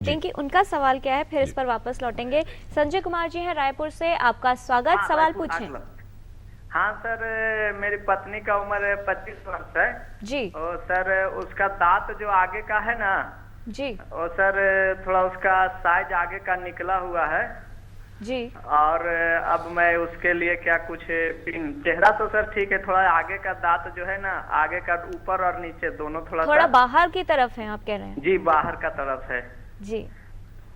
देखते हैं कि उनका सवाल क्या है, फिर इस पर वापस लौटेंगे। संजय कुमार जी हैं रायपुर से, आपका स्वागत। सवाल पूछें। हाँ सर, मेरी पत्नी का उम्र 25 वर्ष है जी। और सर उसका दांत जो आगे का है ना जी। और सर थोड़ा उसका साइज आगे का निकला हुआ है जी। और अब मैं उसके लिए क्या कुछ चेहरा तो सर ठीक है, थोड़ा आगे का दांत जो है ना, आगे का ऊपर और नीचे दोनों थोड़ा बाहर की तरफ है आप कह रहे हैं? जी, बाहर का तरफ है जी।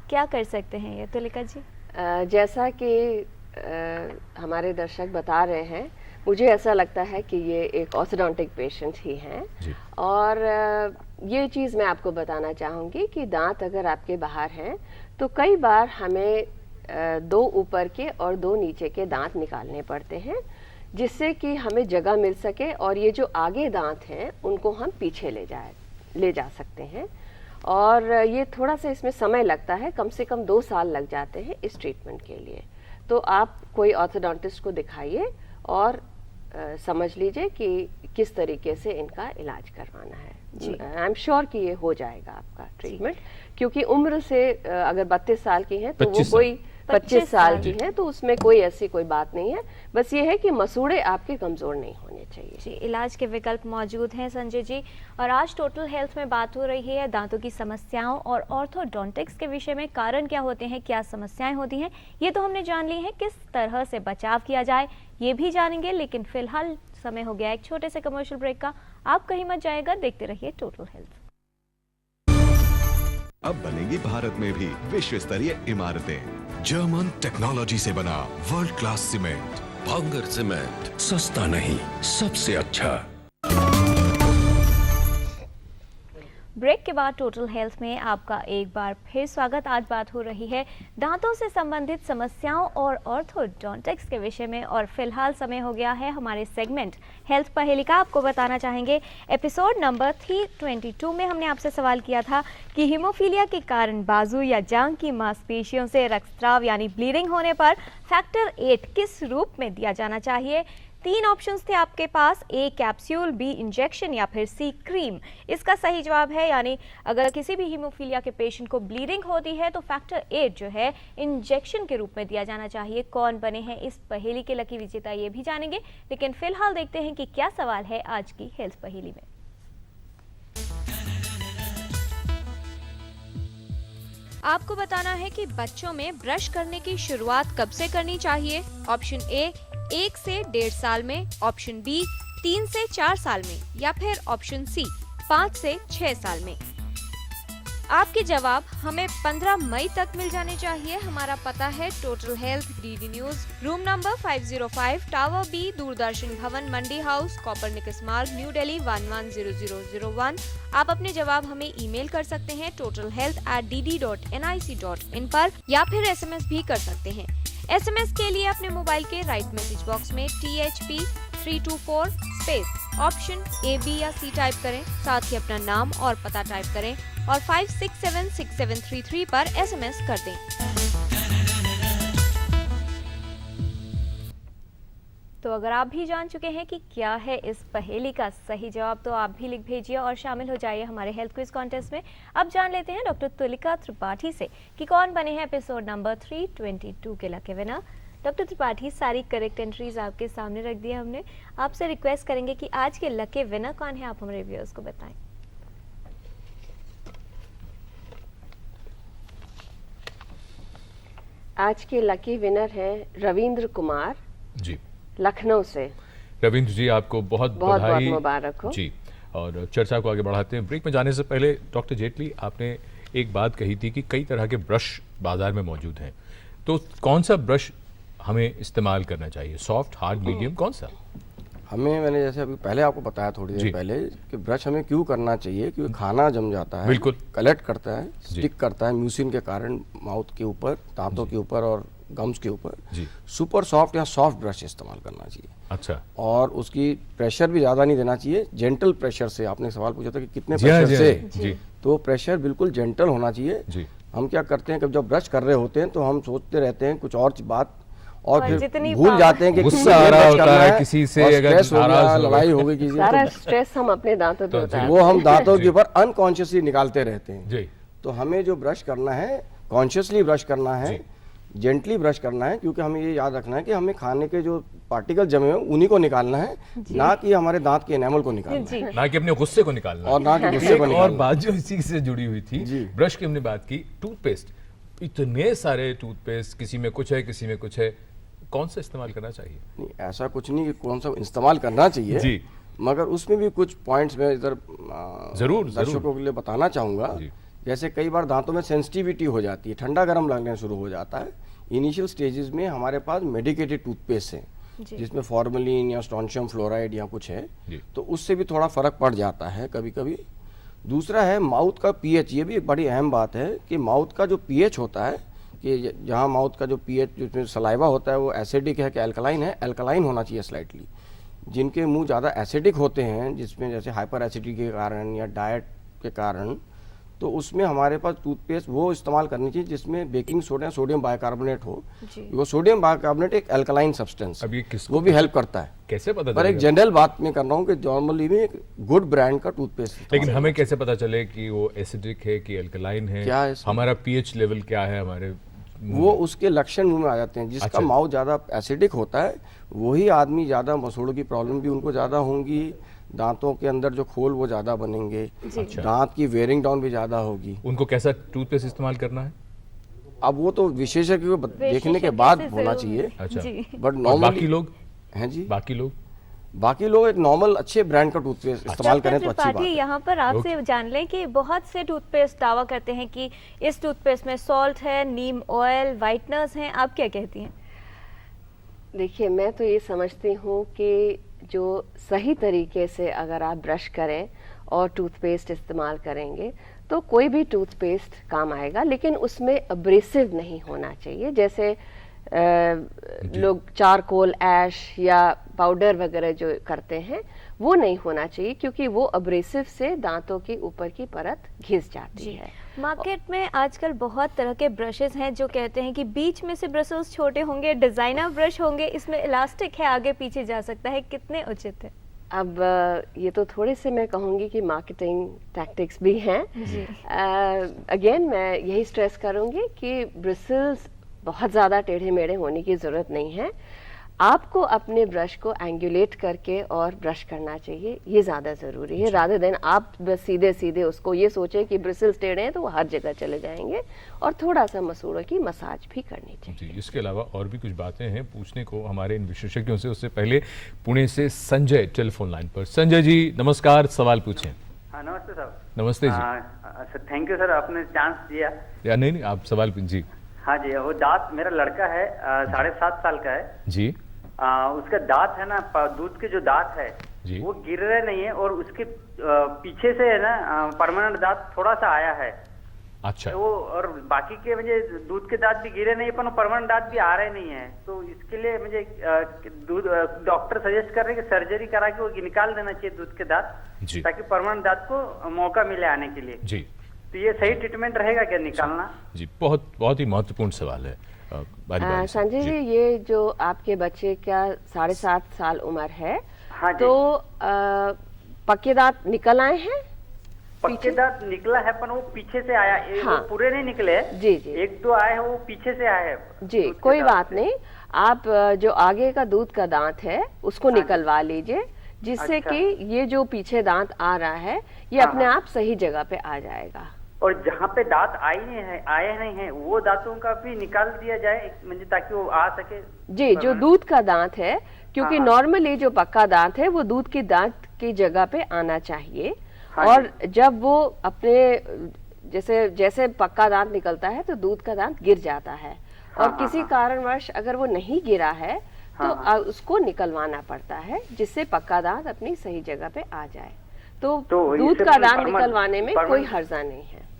क्या कर सकते हैं ये तुलिका जी? जैसा कि हमारे दर्शक बता रहे हैं, मुझे ऐसा लगता है कि ये एक ऑर्थोडोंटिक पेशेंट ही हैं और ये चीज़ मैं आपको बताना चाहूँगी कि दांत अगर आपके बाहर हैं तो कई बार हमें 2 ऊपर के और 2 नीचे के दांत निकालने पड़ते हैं, जिससे कि हमें जगह मिल सके और ये जो आगे दांत हैं उनको हम पीछे ले जा सकते हैं। और ये थोड़ा सा इसमें समय लगता है, कम से कम 2 साल लग जाते हैं इस ट्रीटमेंट के लिए। तो आप कोई ऑर्थोडोंटिस्ट को दिखाइए और समझ लीजिए कि किस तरीके से इनका इलाज करवाना है। आई एम श्योर कि ये हो जाएगा आपका ट्रीटमेंट, क्योंकि उम्र से अगर 32 साल की हैं तो वो कोई 25 साल की है, तो उसमें कोई ऐसी कोई बात नहीं है। बस ये है कि मसूड़े आपके कमजोर नहीं होने चाहिए। जी, इलाज के विकल्प मौजूद हैं संजय जी। और आज टोटल हेल्थ में बात हो रही है दांतों की समस्याओं और ऑर्थोडोंटिक्स के विषय में। कारण क्या होते हैं, क्या समस्याएं होती हैं, ये तो हमने जान ली है। किस तरह से बचाव किया जाए ये भी जानेंगे, लेकिन फिलहाल समय हो गया एक छोटे से कमर्शियल ब्रेक का। आप कहीं मत जाएगा, देखते रहिए टोटल हेल्थ। अब बनेगी भारत में भी विश्व स्तरीय इमारतें। जर्मन टेक्नोलॉजी से बना वर्ल्ड क्लास सीमेंट। भांगर सीमेंट, सस्ता नहीं सबसे अच्छा। ब्रेक के बाद टोटल हेल्थ में आपका एक बार फिर स्वागत। आज बात हो रही है दांतों से संबंधित समस्याओं और ऑर्थोडोंटिक्स के विषय में और फिलहाल समय हो गया है हमारे सेगमेंट हेल्थ पहेली का। आपको बताना चाहेंगे एपिसोड नंबर 322 में हमने आपसे सवाल किया था कि हीमोफीलिया के कारण बाजू या जांघ की मांसपेशियों से रक्तस्राव यानी ब्लीडिंग होने पर फैक्टर 8 किस रूप में दिया जाना चाहिए। 3 ऑप्शंस थे आपके पास, ए कैप्सूल, बी इंजेक्शन या फिर सी क्रीम। इसका सही जवाब है, यानी अगर किसी भी हीमोफीलिया के पेशेंट को ब्लीडिंग होती है तो फैक्टर 8 जो है इंजेक्शन के रूप में दिया जाना चाहिए। कौन बने हैं इस पहेली के लकी विजेता ये भी जानेंगे, लेकिन फिलहाल देखते हैं कि क्या सवाल है आज की हेल्थ पहेली में। आपको बताना है कि बच्चों में ब्रश करने की शुरुआत कब से करनी चाहिए। ऑप्शन ए 1 से 1.5 साल में, ऑप्शन बी 3 से 4 साल में या फिर ऑप्शन सी 5 से 6 साल में। आपके जवाब हमें 15 मई तक मिल जाने चाहिए। हमारा पता है total health, DD news, room number 505, tower B, Doordarshan Bhavan, Mandi house, Copernicus Marg, new Delhi 110001। आप अपने जवाब हमें ईमेल कर सकते हैं totalhealth@dd.nic.in पर, या फिर SMS भी कर सकते हैं। SMS के लिए अपने मोबाइल के राइट मैसेज बॉक्स में THP 324 space option A, B या C टाइप करें, साथ ही अपना नाम और पता टाइप करें और 5676733 पर SMS कर दें। तो अगर आप भी जान चुके हैं कि क्या है इस पहेली का सही जवाब, तो आप भी लिख भेजिए और शामिल हो जाइए हमारे हेल्थ क्विज कॉन्टेस्ट में। अब जान लेते हैं डॉक्टर तुलिका त्रिपाठी से कि कौन बने हैं एपिसोड नंबर 322 के लकी विनर। डॉक्टर त्रिपाठी, सारी करेक्ट एंट्रीज आपके सामने रख दी है हमने। आपसे रिक्वेस्ट करेंगे कि आज के लकी विनर कौन है, आप हमारे व्यूअर्स को बताएं। आज के लकी विनर हैं रविंद्र कुमार जी, लखनऊ से। रविंद्र जी, आपको बहुत बधाई, मुबारक हो जी। और चर्चा को आगे बढ़ाते हैं। ब्रेक में जाने से पहले डॉक्टर जेटली, आपने एक बात कही थी कि कई तरह के ब्रश बाजार में मौजूद हैं, तो कौन सा ब्रश हमें इस्तेमाल करना चाहिए, सॉफ्ट, हार्ड, मीडियम, कौन सा? मैंने जैसे अभी पहले आपको बताया थोड़ी देर पहले कि ब्रश हमें क्यों करना चाहिए, क्योंकि खाना जम जाता है, बिल्कुल कलेक्ट करता है, स्टिक करता है म्यूसिन के कारण माउथ के ऊपर, दांतों के ऊपर और गम्स के ऊपर। सुपर सॉफ्ट या सॉफ्ट ब्रश इस्तेमाल करना चाहिए। अच्छा। और उसकी प्रेशर भी ज़्यादा नहीं देना चाहिए, जेंटल प्रेशर से। आपने सवाल पूछा था कि कितने प्रेशर से, तो प्रेशर बिल्कुल जेंटल होना चाहिए। हम क्या करते हैं कि जब ब्रश कर रहे होते हैं तो हम सोचते रहते हैं कुछ और बात और फिर भूल जाते हैं कि गुस्सा आ रहा होता है किसी से, अगर लड़ाई हो गई किसी सारा स्ट्रेस हम अपने दांतों पे होता है, वो हम दांतों के ऊपर अनकॉन्शियसली निकालते रहते हैं। तो हमें जो ब्रश करना है कॉन्शियसली ब्रश करना है, जेंटली ब्रश करना है, क्योंकि हमें ये याद रखना है कि हमें खाने के जो पार्टिकल जमे हुए उन्हीं को निकालना है, ना कि हमारे दांत के एनामल को निकालना है, ना कि अपने गुस्से को निकालना और ना कि गुस्से को और निकालना। बात जो इसी से जुड़ी हुई थी, ब्रश की हमने बात की, टूथपेस्ट, इतने सारे टूथपेस्ट, किसी में कुछ है किसी में कुछ है, कौन सा इस्तेमाल करना चाहिए? नहीं, ऐसा कुछ नहीं कि कौन सा इस्तेमाल करना चाहिए जी, मगर उसमें भी कुछ पॉइंट्स मैं इधर जरूर दर्शकों के लिए बताना चाहूँगा। जैसे कई बार दांतों में सेंसिटिविटी हो जाती है, ठंडा गर्म लगने शुरू हो जाता है। इनिशियल स्टेजेस में हमारे पास मेडिकेटेड टूथपेस्ट हैं जिसमें फॉर्मेलिन या स्ट्रोंशियम फ्लोराइड या कुछ है, तो उससे भी थोड़ा फर्क पड़ जाता है कभी कभी। दूसरा है माउथ का पीएच, ये भी एक बड़ी अहम बात है कि माउथ का जो पीएच होता है, कि जहाँ माउथ का जो पीएच जिसमें सलाइवा होता है वो एसिडिक है कि अल्कलाइन है, अल्कलाइन होना चाहिए स्लाइटली। जिनके मुंह ज़्यादा एसिडिक होते हैं, जिसमें जैसे हाइपर एसिडिटी के कारण या डाइट के कारण, तो उसमें हमारे पास टूथपेस्ट वो इस्तेमाल करनी चाहिए जिसमें बेकिंग सोडा, सोडियम बाइकार्बोनेट हो। वो सोडियम बाइकार्बोनेट एक अल्कलाइन सब्सटेंस है, वो भी हेल्प करता है। कैसे पता पर एक जनरल बात मैं कर रहा हूँ कि नॉर्मली में एक गुड ब्रांड का टूथपेस्ट। लेकिन हमें कैसे पता चले कि वो एसिडिक है कि अल्कलाइन है, क्या है हमारा पीएच लेवल क्या है हमारे? वो उसके लक्षण मुंह में आ जाते हैं। जिसका माउथ ज़्यादा एसिडिक होता है वही आदमी ज़्यादा मसूड़ों की प्रॉब्लम भी उनको ज़्यादा होंगी, दांतों के अंदर जो खोल वो ज़्यादा बनेंगे, दांत की वेयरिंग डाउन भी ज़्यादा होगी। उनको कैसा टूथपेस्ट इस्तेमाल करना है? अब वो तो विशेषज्ञ को देखने के बाद होना चाहिए। अच्छा, बट और नॉर्मली बाकी लोग हैं जी, बाकी लोग एक नॉर्मल अच्छे ब्रांड का टूथपेस्ट इस्तेमाल करें तो अच्छी बात है। यहाँ पर आपसे जान लें कि बहुत से टूथपेस्ट दावा करते हैं कि इस टूथपेस्ट में सॉल्ट है, नीम ऑयल, वाइटनर्स हैं, आप क्या कहती हैं? देखिए, मैं तो ये समझती हूँ कि जो सही तरीके से अगर आप ब्रश करें और टूथपेस्ट इस्तेमाल करेंगे तो कोई भी टूथपेस्ट काम आएगा, लेकिन उसमें अब्रेसिव नहीं होना चाहिए। जैसे लोग चारकोल, ऐश या पाउडर वगैरह जो करते हैं वो नहीं होना चाहिए, क्योंकि वो अब्रेसिव से दांतों के ऊपर की परत घिस जाती है। मार्केट में आजकल बहुत तरह के ब्रशेस हैं जो कहते हैं कि बीच में से ब्रशेस छोटे होंगे, डिजाइनर ब्रश होंगे, इसमें इलास्टिक है, आगे पीछे जा सकता है, कितने उचित है? अब ये तो थोड़े से मैं कहूँगी कि मार्केटिंग टैक्टिक्स भी हैं। अगेन मैं यही स्ट्रेस करूँगी कि ब्रिसल्स बहुत ज़्यादा टेढ़े मेढ़े होने की ज़रूरत नहीं है। आपको अपने ब्रश को एंगुलेट करके और ब्रश करना चाहिए, ये ज़्यादा ज़रूरी है, रादर देन आप बस सीधे सीधे उसको ये सोचें कि ब्रिसल्स टेढ़े हैं तो वो हर जगह चले जाएंगे। और थोड़ा सा मसूड़ों की मसाज भी करनी चाहिए। जी, इसके अलावा और भी कुछ बातें हैं पूछने को हमारे इन विशेषज्ञों से। उससे पहले पुणे से संजय टेलीफोन लाइन पर। संजय जी नमस्कार, सवाल पूछें। हाँ, नमस्ते सर। नमस्ते जी। थैंक यू सर, आपने चांस दिया। या नहीं, आप सवाल जी। हाँ जी, वो दांत मेरा लड़का है, 7.5 साल का है जी। उसका दांत है ना, दूध के जो दांत है जी, वो गिर रहे नहीं है, और उसके पीछे से है ना परमानेंट दांत थोड़ा सा आया है। अच्छा। वो और बाकी के मुझे दूध के दांत भी गिरे नहीं, पर परमानेंट दांत भी आ रहे नहीं है। तो इसके लिए मुझे डॉक्टर सजेस्ट कर रहे हैं कि सर्जरी करा के वो निकाल देना चाहिए दूध के दांत, ताकि परमानेंट दांत को मौका मिले आने के लिए। जी, तो ये सही ट्रीटमेंट रहेगा क्या निकालना? जी, बहुत ही महत्वपूर्ण सवाल है। संजय जी, ये जो आपके बच्चे का 7.5 साल उम्र है, हाँ तो पक्के दांत निकल आए हैं? पक्के दांत निकला है, पर वो पीछे से आया। हाँ, वो पूरे नहीं निकले। जी जी, एक दो आए हैं, वो पीछे से आए हैं। जी, कोई बात नहीं। आप जो आगे का दूध का दांत है उसको निकलवा लीजिए, जिससे कि ये जो पीछे दांत आ रहा है ये अपने आप सही जगह पे आ जाएगा। और जहाँ पे दांत आए नहीं है वो दांतों का भी निकाल दिया जाए, ताकि वो आ सके। जी, जो दूध का दांत है, क्योंकि नॉर्मली जो पक्का दांत है वो दूध की दांत की जगह पे आना चाहिए। और जब वो अपने जैसे पक्का दांत निकलता है तो दूध का दांत गिर जाता है, और किसी कारणवश अगर वो नहीं गिरा है तो उसको निकलवाना पड़ता है, जिससे पक्का दांत अपनी सही जगह पे आ जाए। तो दूध का दांत निकलवाने में कोई हर्जा नहीं है।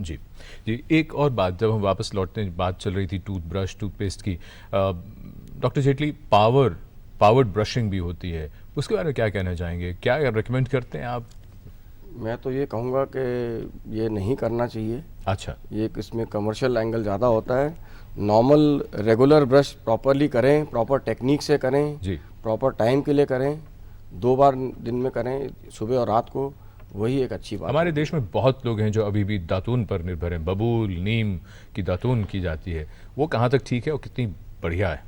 जी जी, एक और बात, जब हम वापस लौटते हैं, बात चल रही थी टूथब्रश, टूथपेस्ट की, डॉक्टर जेटली पावर्ड ब्रशिंग भी होती है, उसके बारे में क्या कहना चाहेंगे? क्या रिकमेंड करते हैं आप? मैं तो ये कहूँगा कि ये नहीं करना चाहिए। अच्छा, ये इसमें कमर्शियल एंगल ज़्यादा होता है। नॉर्मल रेगुलर ब्रश प्रॉपरली करें, प्रॉपर टेक्निक से करें जी, प्रॉपर टाइम के लिए करें, 2 बार दिन में करें, सुबह और रात को, वही एक अच्छी बात हमारे देश में बहुत लोग हैं जो अभी भी दातून पर निर्भर हैं, बबूल नीम की दातून की जाती है, वो कहाँ तक ठीक है और कितनी बढ़िया है?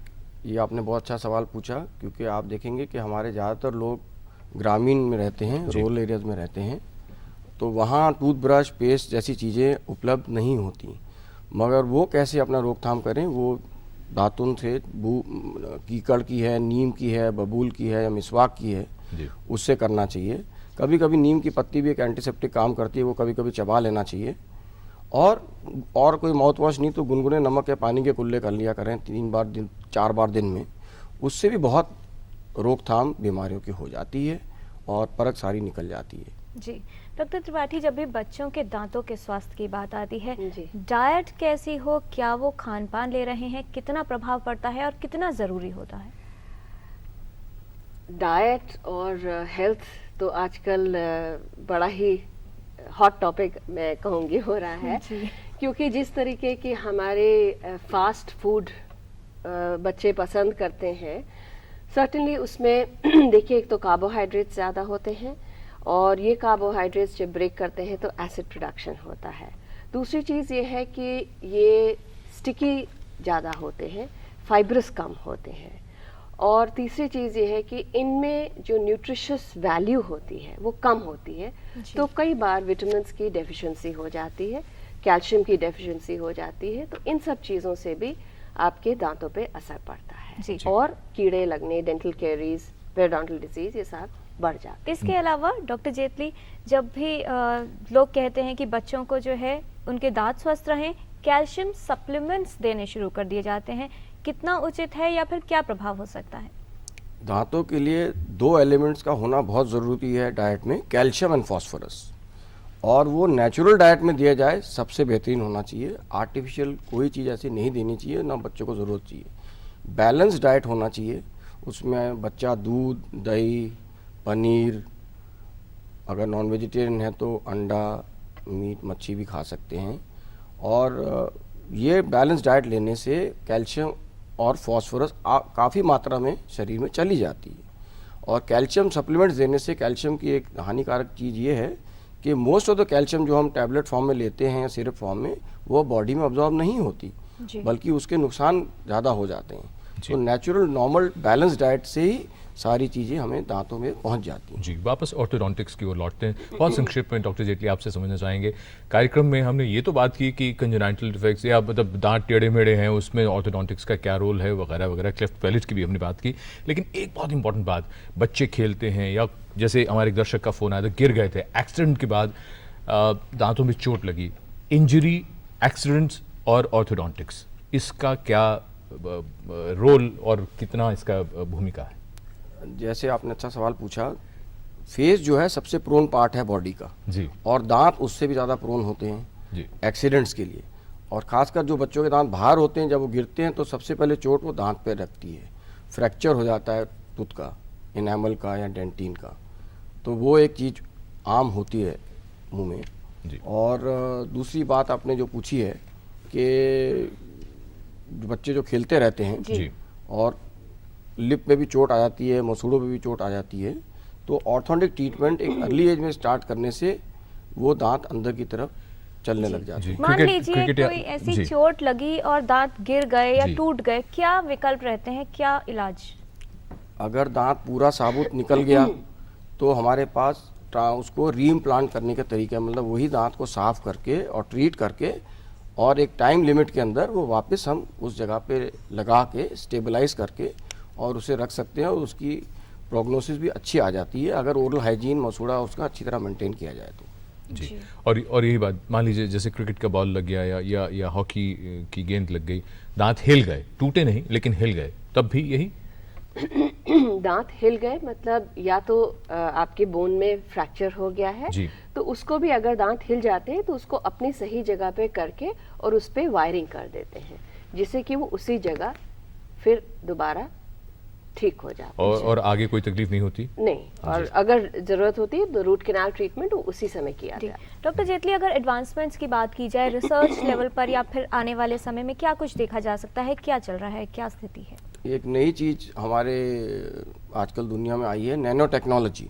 ये आपने बहुत अच्छा सवाल पूछा, क्योंकि आप देखेंगे कि हमारे ज़्यादातर लोग ग्रामीण में रहते हैं, रूरल एरियाज में रहते हैं, तो वहाँ टूथब्रश, पेस्ट जैसी चीज़ें उपलब्ध नहीं होती। मगर वो कैसे अपना रोकथाम करें, वो दातुन से कीकड़ की है, नीम की है, बबूल की है या मिसवाक की है, उससे करना चाहिए। कभी कभी नीम की पत्ती भी एक एंटीसेप्टिक काम करती है, वो कभी कभी चबा लेना चाहिए। और कोई माउथ वॉश नहीं तो गुनगुने नमक या पानी के कुल्ले कर लिया करें 4 बार दिन में। उससे भी बहुत रोकथाम बीमारियों की हो जाती है और परख सारी निकल जाती है। जी डॉक्टर त्रिपाठी, जब भी बच्चों के दांतों के स्वास्थ्य की बात आती है, डाइट कैसी हो, क्या वो खान पान ले रहे हैं, कितना प्रभाव पड़ता है और कितना ज़रूरी होता है? डाइट और हेल्थ तो आजकल बड़ा ही हॉट टॉपिक मैं कहूँगी हो रहा है, क्योंकि जिस तरीके की हमारे फास्ट फूड बच्चे पसंद करते हैं, सर्टेनली उसमें देखिए एक तो कार्बोहाइड्रेट्स ज़्यादा होते हैं और ये कार्बोहाइड्रेट्स जब ब्रेक करते हैं तो एसिड प्रोडक्शन होता है। दूसरी चीज़ ये है कि ये स्टिकी ज़्यादा होते हैं, फाइब्रस कम होते हैं। और तीसरी चीज़ ये है कि इनमें जो न्यूट्रिशियस वैल्यू होती है वो कम होती है, तो कई बार विटामिन्स की डेफिशिएंसी हो जाती है, कैल्शियम की डेफिशिएंसी हो जाती है, तो इन सब चीज़ों से भी आपके दांतों पे असर पड़ता है और कीड़े लगने, डेंटल कैरीज, पेरिडोंटल डिजीज, ये सब बढ़ जाते हैं। इसके अलावा डॉक्टर जेटली, जब भी लोग कहते हैं कि बच्चों को जो है उनके दांत स्वस्थ रहें, कैल्शियम सप्लीमेंट्स देने शुरू कर दिए जाते हैं, कितना उचित है या फिर क्या प्रभाव हो सकता है? दांतों के लिए 2 एलिमेंट्स का होना बहुत ज़रूरी है डाइट में, कैल्शियम एंड फास्फोरस, और वो नेचुरल डाइट में दिया जाए सबसे बेहतरीन होना चाहिए। आर्टिफिशियल कोई चीज़ ऐसी नहीं देनी चाहिए, ना बच्चों को ज़रूरत चाहिए। बैलेंस डाइट होना चाहिए, उसमें बच्चा दूध, दही, पनीर, अगर नॉन वेजिटेरियन है तो अंडा, मीट, मच्छी भी खा सकते हैं। और ये बैलेंस डाइट लेने से कैल्शियम और फास्फोरस काफ़ी मात्रा में शरीर में चली जाती है। और कैल्शियम सप्लीमेंट्स देने से कैल्शियम की एक हानिकारक चीज़ ये है कि मोस्ट ऑफ द कैल्शियम जो हम टैबलेट फॉर्म में लेते हैं या सिरप फॉर्म में, वो बॉडी में अब्जॉर्ब नहीं होती, बल्कि उसके नुकसान ज़्यादा हो जाते हैं। तो नेचुरल नॉर्मल बैलेंस डाइट से ही सारी चीज़ें हमें दांतों में पहुंच जाती हैं। जी, वापस ऑर्थोडोंटिक्स की ओर लौटते हैं। बहुत संक्षिप्त में डॉक्टर जेटली आपसे समझना चाहेंगे, कार्यक्रम में हमने ये तो बात की कि कंजेनाइटल डिफेक्ट्स या मतलब दांत टेढ़े मेढ़े हैं, उसमें ऑर्थोडोंटिक्स का क्या रोल है वगैरह वगैरह, क्लेफ्ट पैलेट की भी हमने बात की। लेकिन एक बहुत इंपॉर्टेंट बात, बच्चे खेलते हैं या जैसे हमारे एक दर्शक का फ़ोन आया था, गिर गए थे, एक्सीडेंट के बाद दांतों में चोट लगी, इंजरी, एक्सीडेंट्स और ऑर्थोडोंटिक्स, इसका क्या रोल और कितना इसका भूमिका है? जैसे आपने अच्छा सवाल पूछा, फेस जो है सबसे प्रोन पार्ट है बॉडी का जी, और दांत उससे भी ज़्यादा प्रोन होते हैं जी एक्सीडेंट्स के लिए। और ख़ासकर जो बच्चों के दांत बाहर होते हैं, जब वो गिरते हैं तो सबसे पहले चोट वो दांत पे लगती है, फ्रैक्चर हो जाता है टूथ का, इनेमल का या डेंटिन का, तो वो एक चीज़ आम होती है मुंह में जी। और दूसरी बात आपने जो पूछी है कि बच्चे जो खेलते रहते हैं जी, और लिप में भी चोट आ जाती है, मसूड़ों में भी चोट आ जाती है, तो ऑर्थोडोंटिक ट्रीटमेंट एक अर्ली एज में स्टार्ट करने से वो दांत अंदर की तरफ चलने लग जाते हैं। मान लीजिए कोई ऐसी चोट लगी और दांत गिर गए या टूट गए, क्या विकल्प रहते हैं, क्या इलाज? अगर दांत पूरा साबुत निकल गया तो हमारे पास उसको रीइम्प्लांट करने का तरीका है, मतलब वही दांत को साफ करके और ट्रीट करके और एक टाइम लिमिट के अंदर वो वापस हम उस जगह पे लगा के स्टेबलाइज करके और उसे रख सकते हैं, और उसकी प्रोग्नोसिस भी अच्छी आ जाती है अगर ओरल हाइजीन, मसूड़ा उसका अच्छी तरह मेंटेन किया जाए तो। जी। और यही बात, मान लीजिए जैसे क्रिकेट का बॉल लग गया या हॉकी की गेंद लग गई, दांत हिल गए, टूटे नहीं लेकिन हिल गए, तब भी यही? दांत हिल गए मतलब या तो आपके बोन में फ्रैक्चर हो गया है जी, तो उसको भी अगर दांत हिल जाते हैं तो उसको अपनी सही जगह पे करके और उस पे वायरिंग कर देते हैं, जिससे कि वो उसी जगह फिर दोबारा ठीक हो जाता है। और आगे कोई तकलीफ नहीं होती? नहीं, और अगर जरूरत होती है तो रूट कैनाल ट्रीटमेंट उसी समय किया जाए। डॉक्टर जेटली, अगर एडवांसमेंट्स की बात की जाए रिसर्च लेवल पर या फिर आने वाले समय में क्या कुछ देखा जा सकता है, क्या चल रहा है, क्या स्थिति है? एक नई चीज़ हमारे आजकल दुनिया में आई है, नैनो टेक्नोलॉजी,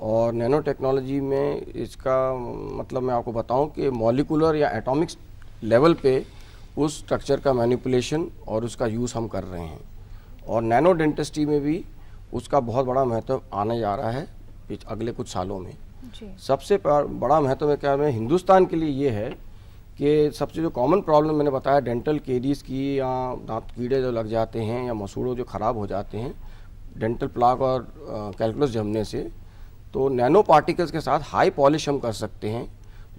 और नैनो टेक्नोलॉजी में इसका मतलब मैं आपको बताऊं कि मॉलिकुलर या एटॉमिक लेवल पे उस स्ट्रक्चर का मैनिपुलेशन और उसका यूज़ हम कर रहे हैं। और नैनो डेंटिस्ट्री में भी उसका बहुत बड़ा महत्व आने जा रहा है अगले कुछ सालों में। सबसे बड़ा महत्व क्या है हिंदुस्तान के लिए ये है कि सबसे जो कॉमन प्रॉब्लम मैंने बताया डेंटल केरीज की या दांत कीड़े जो लग जाते हैं या मसूड़ों जो ख़राब हो जाते हैं डेंटल प्लाक और कैलकुलस जमने से, तो नैनो पार्टिकल्स के साथ हाई पॉलिश हम कर सकते हैं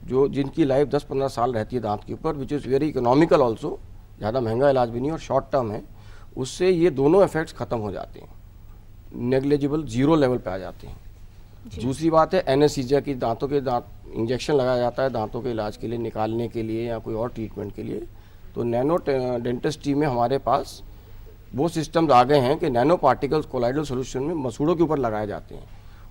जो जिनकी लाइफ 10-15 साल रहती है दांत के ऊपर, which is very economical also, ज़्यादा महंगा इलाज भी नहीं और शॉर्ट टर्म है। उससे ये दोनों इफेक्ट्स ख़त्म हो जाते हैं, नेग्लिजिबल जीरो लेवल पे आ जाते हैं। दूसरी बात है एनेस्थीसिया की, दांतों के इंजेक्शन लगाया जाता है दांतों के इलाज के लिए, निकालने के लिए या कोई और ट्रीटमेंट के लिए। तो नैनो डेंटिस्ट्री में हमारे पास वो सिस्टम्स आ गए हैं कि नैनो पार्टिकल्स कोलाइडल सॉल्यूशन में मसूड़ों के ऊपर लगाए जाते हैं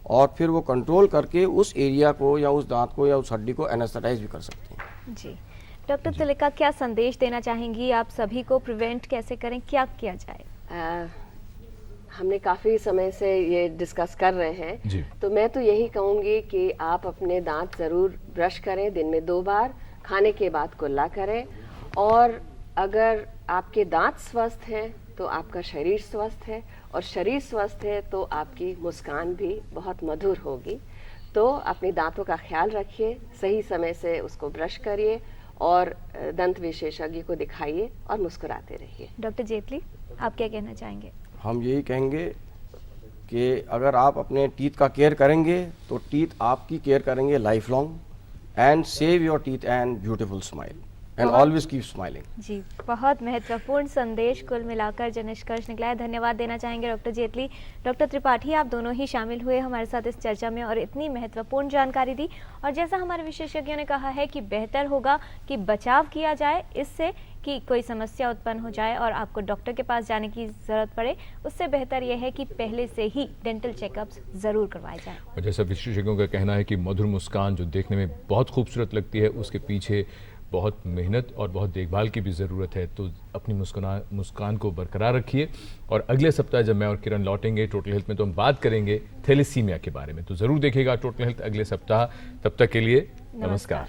और फिर वो कंट्रोल करके उस एरिया को या उस दांत को या उस हड्डी को एनेस्थेटाइज भी कर सकते हैं। जी डॉक्टर तिलका, क्या संदेश देना चाहेंगी आप सभी को? प्रिवेंट कैसे करें, क्या किया जाए? हमने काफ़ी समय से ये डिस्कस कर रहे हैं, तो मैं तो यही कहूँगी कि आप अपने दांत ज़रूर ब्रश करें, दिन में 2 बार, खाने के बाद कुल्ला करें। और अगर आपके दांत स्वस्थ हैं तो आपका शरीर स्वस्थ है, और शरीर स्वस्थ है तो आपकी मुस्कान भी बहुत मधुर होगी। तो अपने दांतों का ख्याल रखिए, सही समय से उसको ब्रश करिए और दंत विशेषज्ञ को दिखाइए और मुस्कुराते रहिए। डॉक्टर जेटली, आप क्या कहना चाहेंगे? हम यही कहेंगे कि अगर आप अपने टीथ का केयर करेंगे तो टीथ आपकी केयर करेंगे life long. And save your teeth and beautiful smile and always keep smiling. जी, बहुत महत्वपूर्ण संदेश कुल मिलाकर जो निष्कर्ष निकला है। धन्यवाद देना चाहेंगे डॉक्टर जेटली, डॉक्टर त्रिपाठी, आप दोनों ही शामिल हुए हमारे साथ इस चर्चा में और इतनी महत्वपूर्ण जानकारी दी। और जैसा हमारे विशेषज्ञों ने कहा है कि बेहतर होगा कि बचाव किया जाए इससे कि कोई समस्या उत्पन्न हो जाए और आपको डॉक्टर के पास जाने की ज़रूरत पड़े, उससे बेहतर यह है कि पहले से ही डेंटल चेकअप्स ज़रूर करवाए जाएं। और जैसा विशेषज्ञों का कहना है कि मधुर मुस्कान जो देखने में बहुत खूबसूरत लगती है, उसके पीछे बहुत मेहनत और बहुत देखभाल की भी ज़रूरत है। तो अपनी मुस्कान को बरकरार रखिए। और अगले सप्ताह जब मैं और किरण लौटेंगे टोटल हेल्थ में, तो हम बात करेंगे थैलेसीमिया के बारे में। तो ज़रूर देखिएगा टोटल हेल्थ अगले सप्ताह। तब तक के लिए नमस्कार।